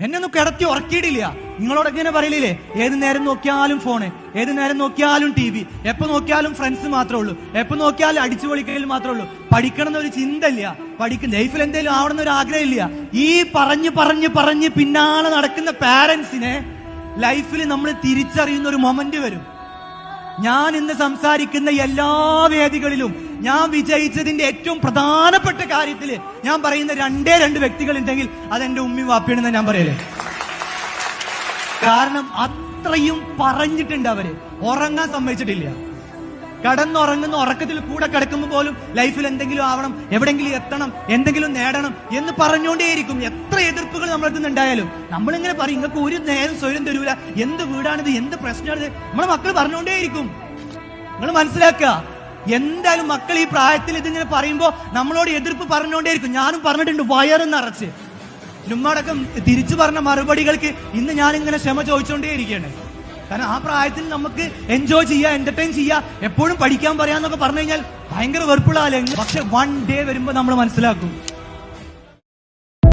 എന്നെ ഒന്നും കിടത്തി ഉറക്കിയിട്ടില്ല. നിങ്ങളോട് ഇങ്ങനെ പറയില്ലേ, ഏത് നേരം നോക്കിയാലും ഫോണ്, ഏത് നേരം നോക്കിയാലും TV, എപ്പോ നോക്കിയാലും ഫ്രണ്ട്സ് മാത്രമേ ഉള്ളൂ, എപ്പോ നോക്കിയാലും അടിച്ചു പൊളിക്കൽ മാത്രമേ ഉള്ളൂ. പഠിക്കണം എന്നൊരു ചിന്ത ഇല്ല, ലൈഫിൽ എന്തെങ്കിലും ആവണം എന്നൊരു ആഗ്രഹം ഇല്ല. ഈ പറഞ്ഞ് പിന്നാലെ നടക്കുന്ന പാരന്റ്സിനെ ലൈഫിൽ നമ്മൾ തിരിച്ചറിയുന്ന ഒരു മൊമെന്റ് വരും. ഞാൻ ഇന്ന് സംസാരിക്കുന്ന എല്ലാ വേദികളിലും ഞാൻ വിജയിച്ചതിന്റെ ഏറ്റവും പ്രധാനപ്പെട്ട കാര്യത്തില് ഞാൻ പറയുന്ന രണ്ട് വ്യക്തികൾ ഉണ്ടെങ്കിൽ അതെന്റെ ഉമ്മയും വാപ്പയാണെന്ന് ഞാൻ പറയലേ. കാരണം അത്രയും പറഞ്ഞിട്ടുണ്ട് അവര്. ഉറങ്ങാൻ സമ്മതിച്ചിട്ടില്ല. കടന്നുറങ്ങുന്ന ഉറക്കത്തിൽ കൂടെ കിടക്കുമ്പോൾ പോലും ലൈഫിൽ എന്തെങ്കിലും ആവണം, എവിടെങ്കിലും എത്തണം, എന്തെങ്കിലും നേടണം എന്ന് പറഞ്ഞുകൊണ്ടേയിരിക്കും. എത്ര എതിർപ്പുകൾ നമ്മളടുത്ത് ഉണ്ടായാലും നമ്മളിങ്ങനെ പറയും, നിങ്ങൾക്ക് ഒരു നേരം സ്വയം തരൂല, എന്ത് വീടാണിത്, എന്ത് പ്രശ്നമാണിത്, നമ്മളെ മക്കൾ പറഞ്ഞുകൊണ്ടേയിരിക്കും. നിങ്ങൾ മനസ്സിലാക്കുക, എന്തായാലും മക്കൾ ഈ പ്രായത്തിൽ ഇതിങ്ങനെ പറയുമ്പോ നമ്മളോട് എതിർപ്പ് പറഞ്ഞുകൊണ്ടേയിരിക്കും. ഞാനും പറഞ്ഞിട്ടുണ്ട്, വയറ് നിറച്ച്. ഉമ്മടക്കം തിരിച്ചു പറഞ്ഞ മറുപടികൾക്ക് ഇന്ന് ഞാനിങ്ങനെ ക്ഷമ ചോദിച്ചുകൊണ്ടേയിരിക്കുകയാണ്. കാരണം ആ പ്രായത്തിൽ നമുക്ക് എൻജോയ് ചെയ്യാ, എന്റർടൈൻ ചെയ്യാ, എപ്പോഴും പഠിക്കാൻ പറയാന്നൊക്കെ പറഞ്ഞു കഴിഞ്ഞാൽ ഭയങ്കര വെറുപ്പുള്ള ആലേ. പക്ഷെ വൺ ഡേ വരുമ്പോ നമ്മൾ മനസ്സിലാക്കും,